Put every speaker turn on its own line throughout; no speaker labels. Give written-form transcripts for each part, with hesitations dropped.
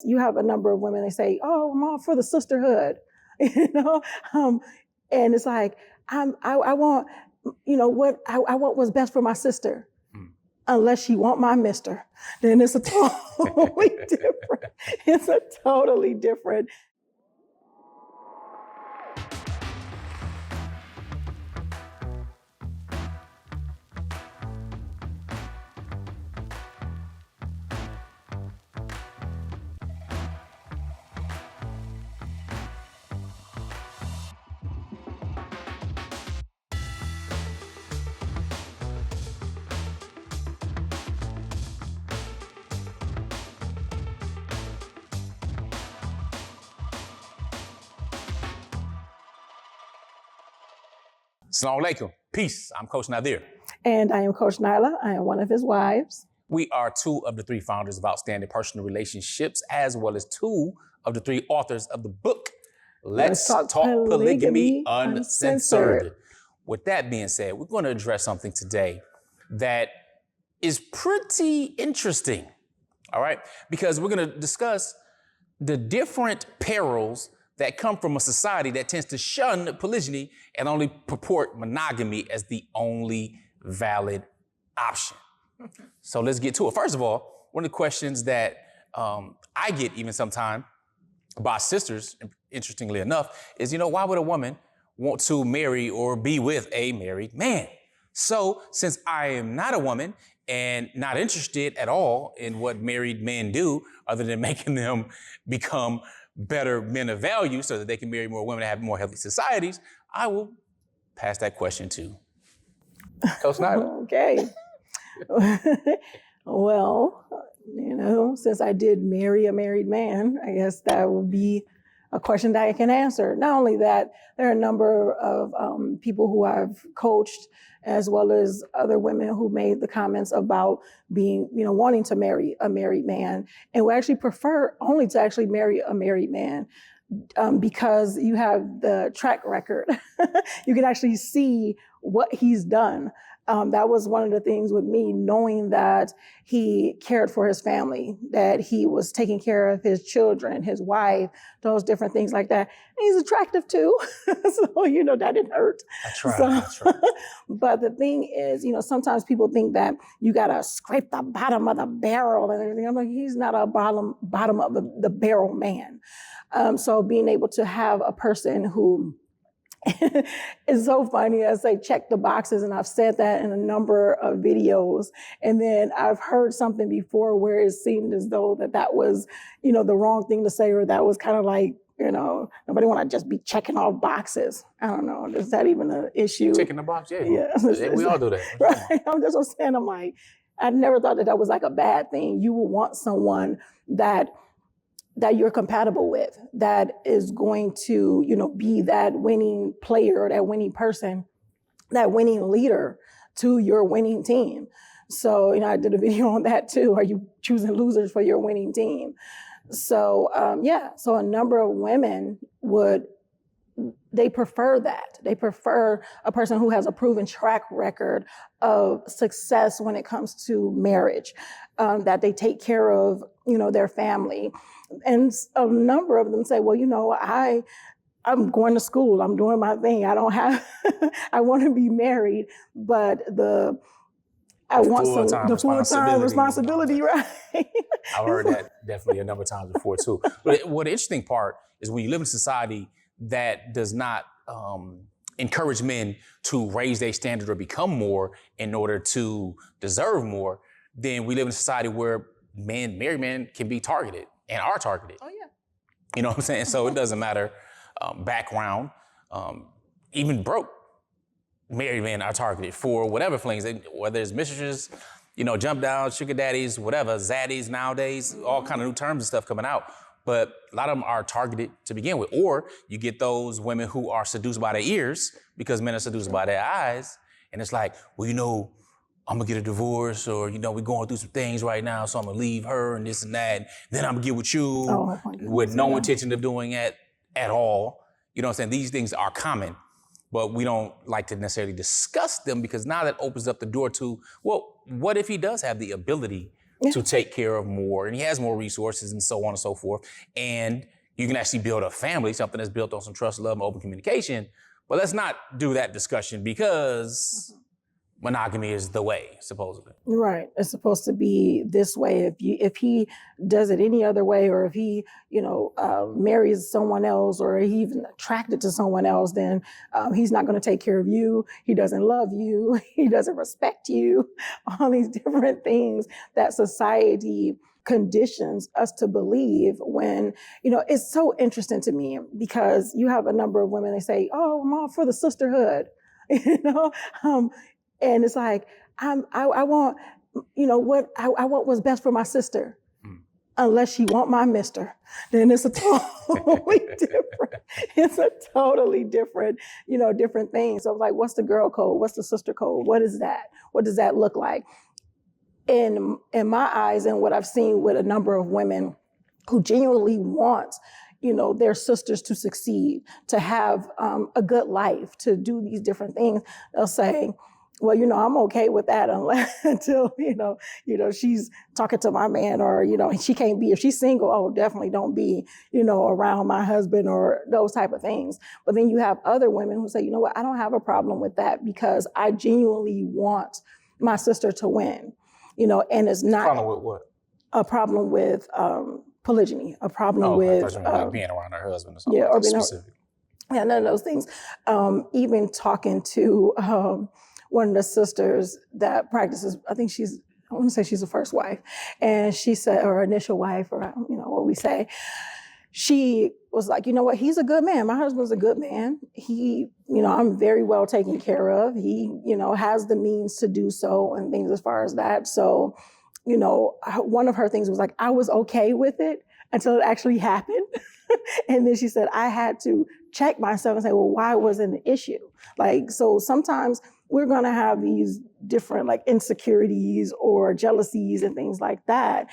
You have a number of women, they say, oh, I'm all for the sisterhood, and it's like, I want, I want what's best for my sister. Unless she want my mister, then it's a totally different. It's a totally different.
Assalamu alaikum. Peace. I'm Coach Nazir.
And I am Coach Nyla. I am one of his wives.
We are 2 of the 3 founders of Outstanding Personal Relationships, as well as 2 of the 3 authors of the book, Let's Talk Polygamy Uncensored. With that being said, we're going to address something today that is pretty interesting, all right? Because we're going to discuss the different perils that come from a society that tends to shun polygyny and only purport monogamy as the only valid option. So let's get to it. First of all, one of the questions that I get even sometimes by sisters, interestingly enough, is, why would a woman want to marry or be with a married man? So since I am not a woman and not interested at all in what married men do, other than making them become better men of value so that they can marry more women and have more healthy societies, I will pass that question to Coach Nyla.
Okay. Well, since I did marry a married man, I guess that would be a question that I can answer. Not only that, there are a number of people who I've coached, as well as other women who made the comments about being, wanting to marry a married man, and would actually prefer only to actually marry a married man because you have the track record. You can actually see what he's done. That was one of the things with me, knowing that he cared for his family, that he was taking care of his children, his wife, those different things like that. And he's attractive too. So, that didn't hurt.
That's right.
But the thing is, sometimes people think that you got to scrape the bottom of the barrel and everything. I'm like, he's not a bottom of the barrel man. So being able to have a person who it's so funny. I say check the boxes, and I've said that in a number of videos. And then I've heard something before where it seemed as though that was, the wrong thing to say, or that was kind of like, nobody want to just be checking off boxes. I don't know. Is that even an issue?
Checking the box, yeah.
We
all do that.
Right. I'm just saying, I'm like, I never thought that was like a bad thing. You will want someone that you're compatible with, that is going to, be that winning player, or that winning person, that winning leader to your winning team. So, I did a video on that too. Are you choosing losers for your winning team? So, so a number of women they prefer that. They prefer a person who has a proven track record of success when it comes to marriage, that they take care of, their family. And a number of them say, well, I'm going to school. I'm doing my thing. I don't have, I want to be married, but I want the full-time responsibility, right?
I've heard that definitely a number of times before too. But the interesting part is when you live in a society that does not encourage men to raise their standard or become more in order to deserve more, then we live in a society where married men can be targeted and are targeted.
Oh, yeah.
You know what I'm saying? So it doesn't matter background, even broke married men are targeted for whatever flings, whether it's mistresses, jump downs, sugar daddies, whatever, zaddies nowadays, all kind of new terms and stuff coming out. But a lot of them are targeted to begin with. Or you get those women who are seduced by their ears because men are seduced by their eyes. And it's like, well, I'm gonna get a divorce, or, we're going through some things right now, so I'm gonna leave her and this and that. And then I'm gonna get with you with no intention of doing it at all. You know what I'm saying? These things are common, but we don't like to necessarily discuss them because now that opens up the door to, well, what if he does have the ability to take care of more, and he has more resources and so on and so forth. And you can actually build a family, something that's built on some trust, love, and open communication. But let's not do that discussion because monogamy is the way, supposedly.
Right. It's supposed to be this way. If he does it any other way, or if he, marries someone else, or he even attracted to someone else, then he's not going to take care of you. He doesn't love you. He doesn't respect you. All these different things that society conditions us to believe when, it's so interesting to me because you have a number of women, they say, oh, I'm all for the sisterhood, and it's like, I want, I want what's best for my sister. Unless she want my mister, then it's a totally different. It's a totally different, different thing. So like, what's the girl code? What's the sister code? What is that? What does that look like? In my eyes, and what I've seen with a number of women who genuinely want, their sisters to succeed, to have a good life, to do these different things, they'll say, well, I'm okay with that until, she's talking to my man, or, she can't be, if she's single, oh, definitely don't be, around my husband, or those type of things. But then you have other women who say, you know what, I don't have a problem with that because I genuinely want my sister to win, and it's not
problem with what?
A problem with polygyny, a problem with
like being around her husband or something.
Yeah, or being
specific.
Yeah, none of those things. Even talking to one of the sisters that practices, I want to say she's the first wife, and she said, or initial wife, or what we say, she was like, you know what, he's a good man. My husband's a good man. He, I'm very well taken care of. He, has the means to do so and things as far as that. So, one of her things was like, I was okay with it until it actually happened. And then she said, I had to check myself and say, well, why was it an issue? Like, so sometimes we're going to have these different like insecurities or jealousies and things like that.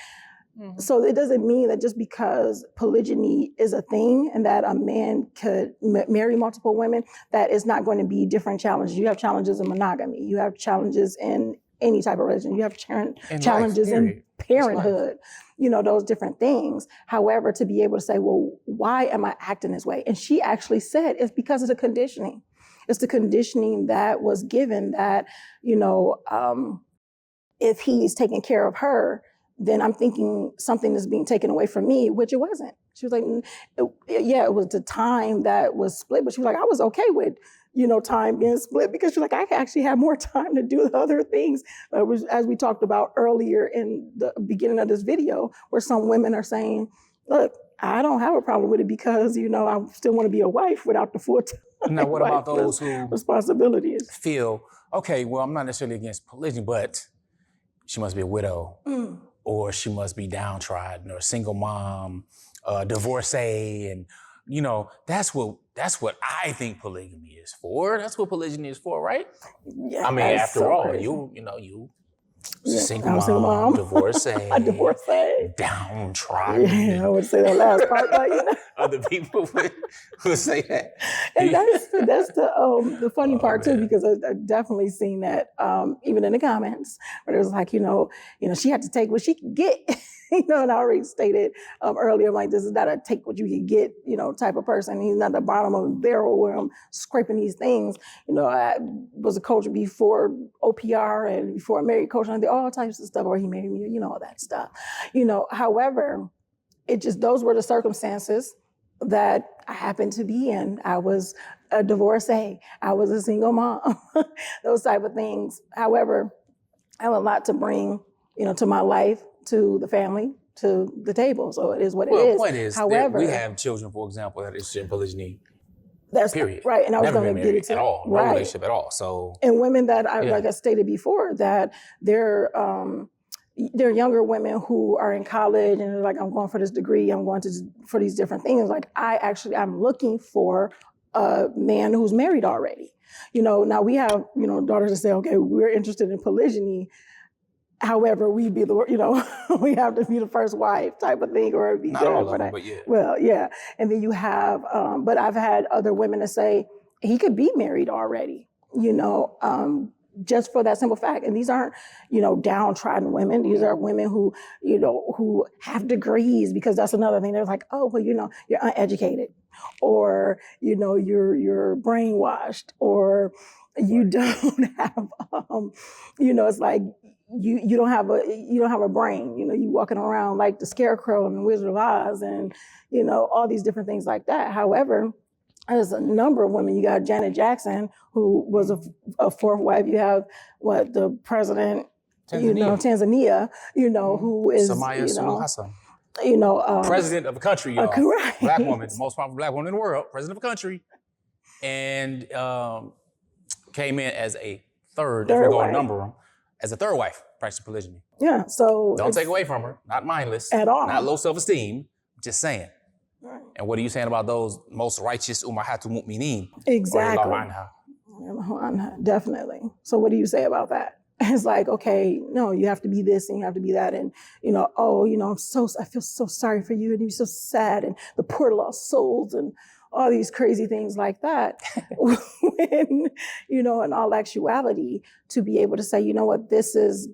Mm-hmm. So it doesn't mean that just because polygyny is a thing and that a man could marry multiple women, that is not going to be different challenges. You have challenges in monogamy. You have challenges in any type of religion. You have challenges in parenthood, those different things. However, to be able to say, well, why am I acting this way? And she actually said it's because of the conditioning. It's the conditioning that was given that, if he's taking care of her, then I'm thinking something is being taken away from me, which it wasn't. She was like, it was the time that was split, but she was like, I was okay with, time being split because she's like, I actually have more time to do the other things. As we talked about earlier in the beginning of this video, where some women are saying, look, I don't have a problem with it because, I still want to be a wife without the full time.
Now, what about those who
responsibilities
feel, okay, well, I'm not necessarily against polygyny, but she must be a widow, or she must be downtrodden, or a single mom, divorcee, and that's what I think polygamy is for. That's what polygyny is for, right?
Yeah,
I mean, after all,
crazy.
you single mom, divorcee, downtrodden.
Yeah, I would say that last part, but
other people would say that.
And that's the funny part too, because I've definitely seen that even in the comments, where it was like, she had to take what she could get. And I already stated earlier, like, this is not a take what you can get, type of person. He's not the bottom of the barrel where I'm scraping these things. I was a coach before OPR and before I married Coach Nyla, all types of stuff, or he married me, all that stuff. However, those were the circumstances that I happened to be in. I was a divorcee. I was a single mom, those type of things. However, I have a lot to bring, to my life, to the family, to the table. So it is what it is.
The point is, however, we have children, for example, that is in polygyny. That's period.
Right. And I was going to get into
at all, no relationship at all. So,
and women that like I stated before, that they're younger women who are in college and they're like, I'm going for this degree, I'm going for these different things. Like, I'm looking for a man who's married already. Now we have, daughters that say, okay, we're interested in polygyny. However, we be we have to be the first wife type of thing, or be
not all of them, but yeah.
Well, yeah. And then you have, but I've had other women that say he could be married already, just for that simple fact. And these aren't, downtrodden women. These are women who, who have degrees, because that's another thing. They're like, oh, well, you're uneducated, or, you're brainwashed, or you don't have, it's like you don't have a brain. You walking around like the Scarecrow and the Wizard of Oz, and all these different things like that. However, there's a number of women. You got Janet Jackson, who was a fourth wife. You have the president, Tanzania, who is
Samaya Suluhu Hassan. President of a country, y'all.
Correct.
Black woman, the most powerful black woman in the world, president of a country, and came in as a third if we go number them, as a third wife, practicing polygyny.
Yeah, so
don't take away from her. Not mindless
at all.
Not low self-esteem. Just saying.
Right.
And what are you saying about those most righteous ummahatul mu'mineen?
Exactly. Definitely. So what do you say about that? It's like, okay, no, you have to be this and you have to be that, and I feel so sorry for you, and you're so sad, and the poor lost souls, and all these crazy things like that. When, in all actuality, to be able to say, you know what, this is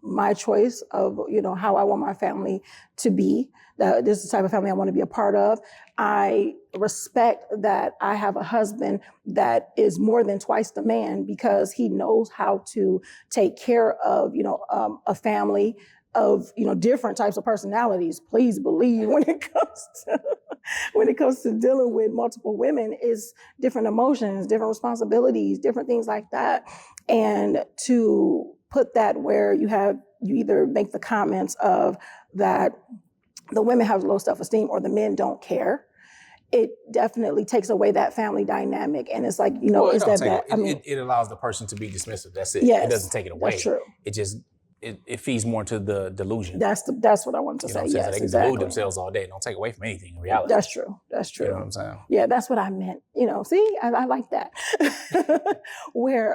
my choice of, how I want my family to be. This is the type of family I want to be a part of. I respect that I have a husband that is more than twice the man, because he knows how to take care of, a family of, different types of personalities. Please believe when it comes to dealing with multiple women, is different emotions, different responsibilities, different things like that. And to put that where you either make the comments of that the women have low self-esteem or the men don't care, it definitely takes away that family dynamic. And it's like, is that bad?
It allows the person to be dismissive. That's it.
Yes,
it doesn't take it away.
That's true.
It just, it feeds more into the delusion.
That's what I wanted to say. Yes,
they can delude themselves all day. Don't take away from anything in reality.
That's true.
You know what I'm saying?
Yeah, that's what I meant. See, I like that. Where,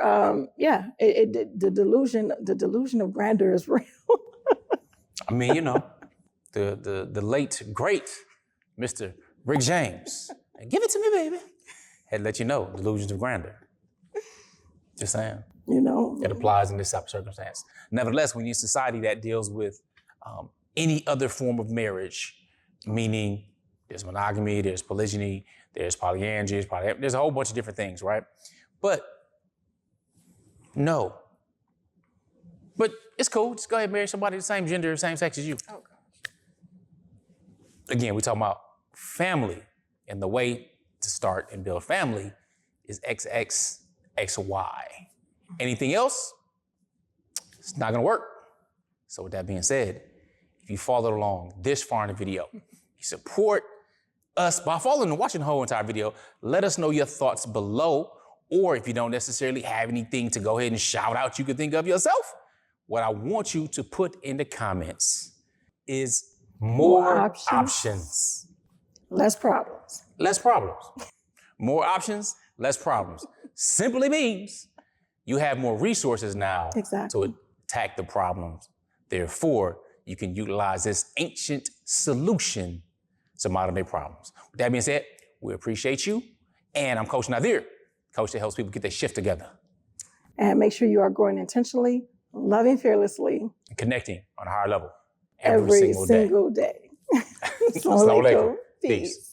the delusion of grandeur is real.
I mean, the late, great Mr. Rick James, give it to me, baby, had to let you know, delusions of grandeur. Just saying. It applies in this type of circumstance. Nevertheless, we need a society that deals with any other form of marriage, meaning there's monogamy, there's polygyny, there's polyandry, there's a whole bunch of different things, right? But no. But it's cool. Just go ahead and marry somebody the same gender, same sex as you. Oh, gosh. Again, we're talking about family. And the way to start and build family is XXXY. Anything else, it's not gonna work. So with that being said, if you followed along this far in the video, you support us by following and watching the whole entire video. Let us know your thoughts below, or if you don't necessarily have anything to go ahead and shout out you could think of yourself, what I want you to put in the comments is more options.
Less problems.
Less problems. More options, less problems. Simply means you have more resources now to attack the problems. Therefore, you can utilize this ancient solution to modern day problems. With that being said, we appreciate you. And I'm Coach Nazir, coach that helps people get their shift together.
And make sure you are growing intentionally, loving fearlessly,
and connecting on a higher level
every single day.
Assalamu alaikum. Peace.